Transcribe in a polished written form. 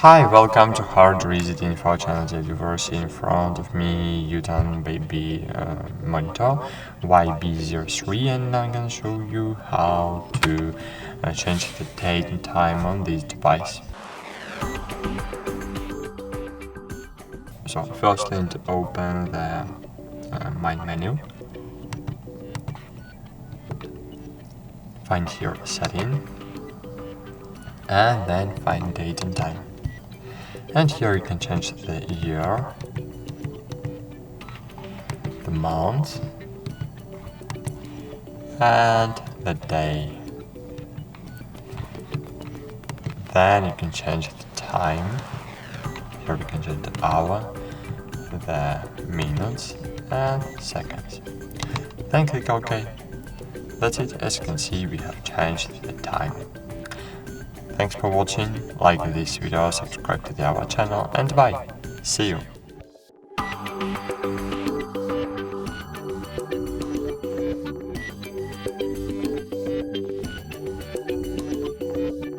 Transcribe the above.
Hi, welcome to HardReset.Info channel. Viewers, in front of me YOTON Baby Monitor YB03, and I'm gonna show you how to change the date and time on this device. So first, need to open the main menu. Find here setting, and then find date and time. And here you can change the year, the month, and the day. Then you can change the time. Here we can change the hour, the minutes, and seconds. Then click OK. That's it. As you can see, we have changed the time. Thanks for watching. Like this video, subscribe to our channel, and bye. See you.